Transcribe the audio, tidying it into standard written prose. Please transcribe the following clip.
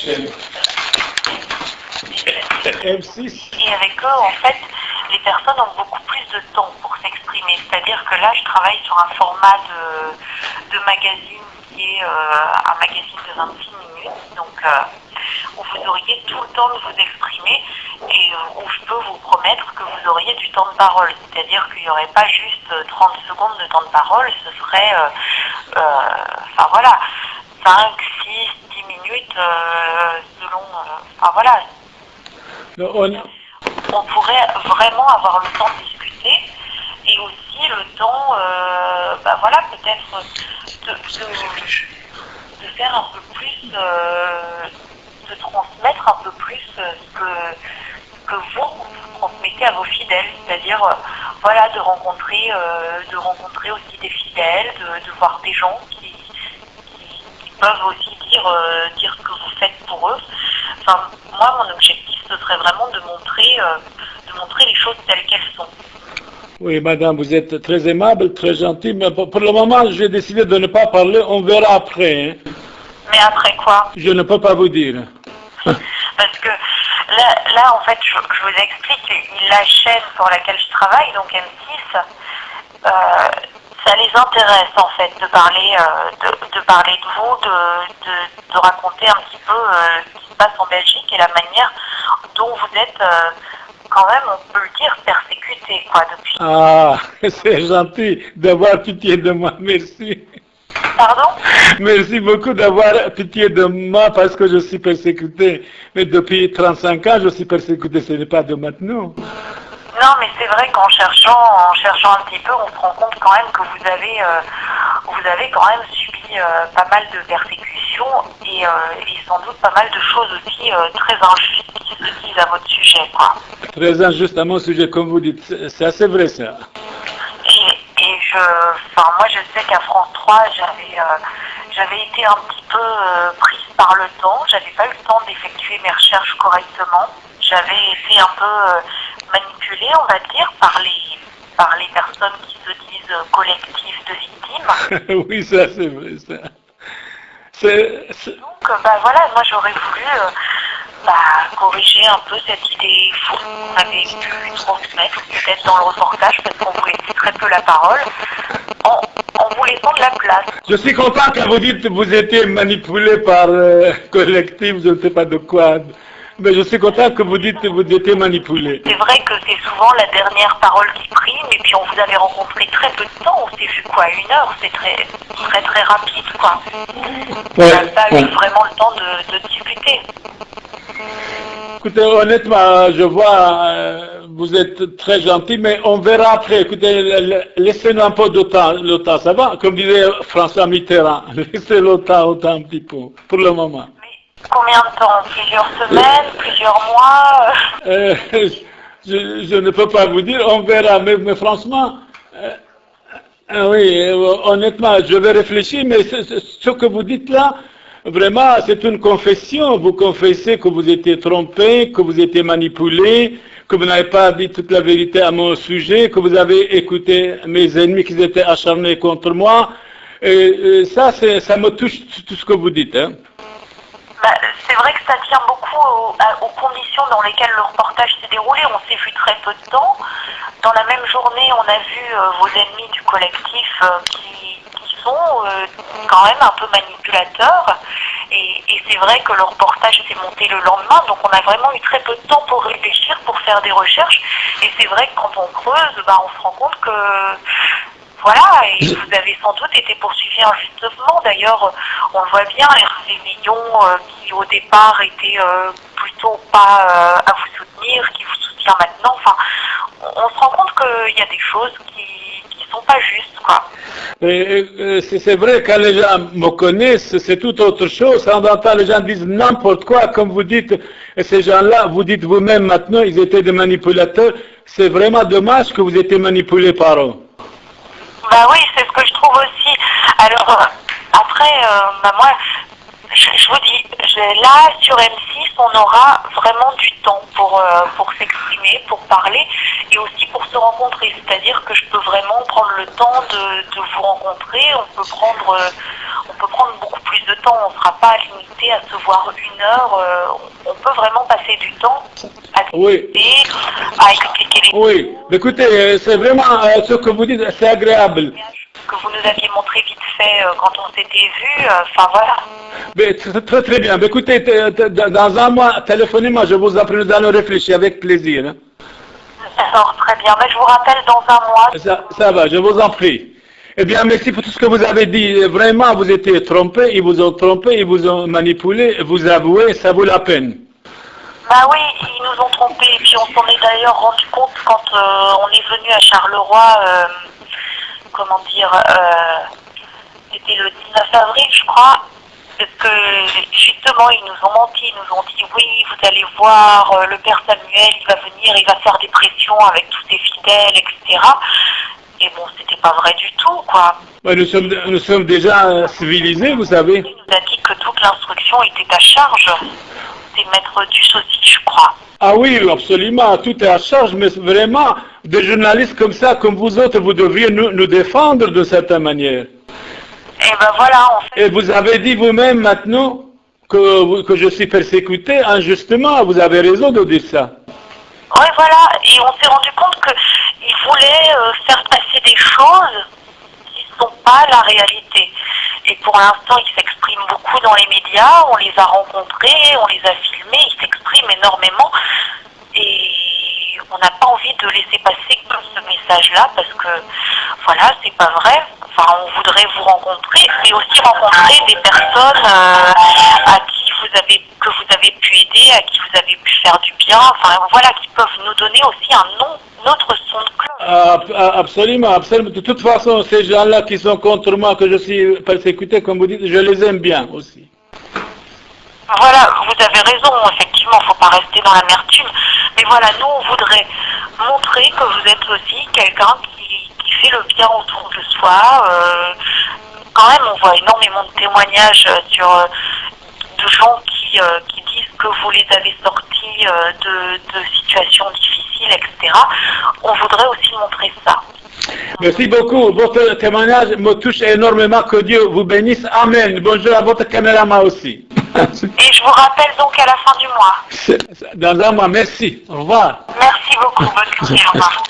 chaîne. M6. Et avec eux, en fait, les personnes ont beaucoup plus de temps pour s'exprimer. C'est-à-dire que là, je travaille sur un format de magazine qui est un magazine de 26 minutes. Donc, où vous auriez tout le temps de vous exprimer et où je peux vous promettre que vous auriez du temps de parole. C'est-à-dire qu'il n'y aurait pas juste 30 secondes de temps de parole, ce serait, enfin voilà, 5, 6, 10 minutes selon, enfin voilà. On pourrait vraiment avoir le temps de discuter et aussi le temps, ben voilà, peut-être de faire un peu plus, de transmettre un peu plus ce que vous transmettez à vos fidèles, c'est-à-dire voilà, de rencontrer aussi des fidèles, de voir des gens qui peuvent aussi dire ce que vous faites pour eux. Enfin, moi, mon objectif, ce serait vraiment de montrer les choses telles qu'elles sont. Oui, madame, vous êtes très aimable, très gentille, mais pour le moment, j'ai décidé de ne pas parler, on verra après. Hein. Mais après quoi? Je ne peux pas vous dire. Parce que là en fait, je vous explique, la chaîne pour laquelle je travaille, donc M6, ça les intéresse en fait de parler de vous, de raconter un petit peu ce qui se passe en Belgique et la manière dont vous êtes quand même, on peut le dire, persécuté quoi depuis. Ah, c'est gentil d'avoir pitié de moi, merci. Pardon? Merci beaucoup d'avoir pitié de moi parce que je suis persécuté. Mais depuis 35 ans, je suis persécuté, ce n'est pas de maintenant. Non, mais c'est vrai qu'en cherchant un petit peu, on se rend compte quand même que vous avez quand même subi pas mal de persécutions et sans doute pas mal de choses aussi très injustes qui se disent à votre sujet, quoi. Très injuste à mon sujet, comme vous dites. C'est assez vrai, ça. Moi je sais qu'à France 3, j'avais été un petit peu prise par le temps. J'avais pas eu le temps d'effectuer mes recherches correctement. J'avais été un peu manipulée, on va dire, par les personnes qui se disent collectifs de victimes. Oui, ça c'est vrai, ça. Donc, voilà, moi j'aurais voulu corriger un peu cette idée fausse qu'on avait pu transmettre, peut-être dans le reportage, parce qu'on vous laissait très peu la parole, en vous laissant de la place. Je suis content que vous dites que vous étiez manipulé par collectif, je ne sais pas de quoi. Mais je suis content que vous dites que vous étiez manipulé. C'est vrai que c'est souvent la dernière parole qui prime, et puis on vous avait rencontré très peu de temps, on s'est vu quoi, 1 heure, c'est très rapide quoi. On n'a pas eu vraiment le temps de discuter. Écoutez, honnêtement, je vois, vous êtes très gentil, mais on verra après. Écoutez, laissez-nous un peu de temps, le temps, ça va? Comme disait François Mitterrand, laissez le temps un petit peu, pour le moment. Combien de temps? Plusieurs semaines? Plusieurs mois? Je ne peux pas vous dire, on verra, mais franchement, oui, honnêtement, je vais réfléchir, mais ce que vous dites là, vraiment, c'est une confession. Vous confessez que vous étiez trompé, que vous étiez manipulé, que vous n'avez pas dit toute la vérité à mon sujet, que vous avez écouté mes ennemis qui étaient acharnés contre moi. Et ça me touche tout ce que vous dites. Hein. C'est vrai que ça tient beaucoup aux conditions dans lesquelles le reportage s'est déroulé. On s'est vu très peu de temps. Dans la même journée, on a vu vos ennemis du collectif qui sont quand même un peu manipulateurs. Et c'est vrai que le reportage s'est monté le lendemain, donc on a vraiment eu très peu de temps pour réfléchir, pour faire des recherches. Et c'est vrai que quand on creuse, on se rend compte que... Voilà, et vous avez sans doute été poursuivi injustement. D'ailleurs, on le voit bien, Hervé Millon, qui au départ était plutôt pas à vous soutenir, qui vous soutient maintenant. Enfin, on se rend compte qu'il y a des choses qui sont pas justes, quoi. C'est vrai, quand les gens me connaissent, c'est tout autre chose. En entend, les gens disent n'importe quoi, comme vous dites, et ces gens-là, vous dites vous-même maintenant, ils étaient des manipulateurs. C'est vraiment dommage que vous étiez manipulés par eux. Oui, c'est ce que je trouve aussi. Alors, après, moi, je vous dis, là, sur M6, on aura vraiment du temps pour s'exprimer, pour parler, et aussi pour se rencontrer. C'est-à-dire que je peux vraiment prendre le temps de vous rencontrer, on peut prendre beaucoup plus de temps. On ne sera pas limité à se voir 1 heure. On peut vraiment passer du temps à discuter, à expliquer les Oui, écoutez, c'est vraiment ce que vous dites, c'est agréable. que vous nous aviez montré vite fait quand on s'était vu. Enfin voilà. Mais très très bien. Mais écoutez, dans un mois, téléphonez-moi, je vous en prie, nous allons réfléchir avec plaisir. Hein. D'accord, très bien. Mais je vous rappelle dans un mois. Ça va, je vous en prie. Eh bien, merci pour tout ce que vous avez dit. Vraiment, vous étiez trompé, ils vous ont trompé, ils vous ont manipulé, vous avouez, ça vaut la peine. Bah oui, ils nous ont trompés. Et puis on s'en est d'ailleurs rendu compte quand on est venu à Charleroi, comment dire, c'était le 19 avril, je crois. Parce que justement, ils nous ont menti, ils nous ont dit oui, vous allez voir, le père Samuel, il va venir, il va faire des pressions avec tous ses fidèles, etc. Et bon, c'était pas vrai du tout, quoi. Ouais, nous sommes déjà civilisés, vous savez. Il nous a dit que toute l'instruction était à charge. C'est maître Dussaucy, je crois. Ah oui, absolument, tout est à charge, mais vraiment, des journalistes comme ça, comme vous autres, vous devriez nous défendre de certaine manière. Et ben voilà, en fait. Et vous avez dit vous-même maintenant que je suis persécuté injustement, vous avez raison de dire ça. Oui, voilà, et on s'est rendu compte qu'ils voulaient faire passer des choses qui ne sont pas la réalité. Et pour l'instant, ils s'expriment beaucoup dans les médias, on les a rencontrés, on les a filmés, ils s'expriment énormément. Et on n'a pas envie de laisser passer comme ce message-là, parce que, voilà, c'est pas vrai. Enfin, on voudrait vous rencontrer, mais aussi rencontrer des personnes que vous avez pu aider, à qui vous avez pu faire du bien, enfin voilà, qui peuvent nous donner aussi un autre son de cloche. Absolument, absolument. De toute façon, ces gens-là qui sont contre moi, que je suis persécuté, comme vous dites, je les aime bien aussi. Voilà, vous avez raison, effectivement, il ne faut pas rester dans l'amertume. Mais voilà, nous, on voudrait montrer que vous êtes aussi quelqu'un qui fait le bien autour de soi. Quand même, on voit énormément de témoignages de gens qui disent que vous les avez sortis de situations difficiles, etc. On voudrait aussi montrer ça. Merci beaucoup. Votre témoignage me touche énormément. Que Dieu vous bénisse. Amen. Bonjour à votre caméraman aussi. Et je vous rappelle donc à la fin du mois. Dans un mois. Merci. Au revoir. Merci beaucoup. Bonne journée. Au revoir.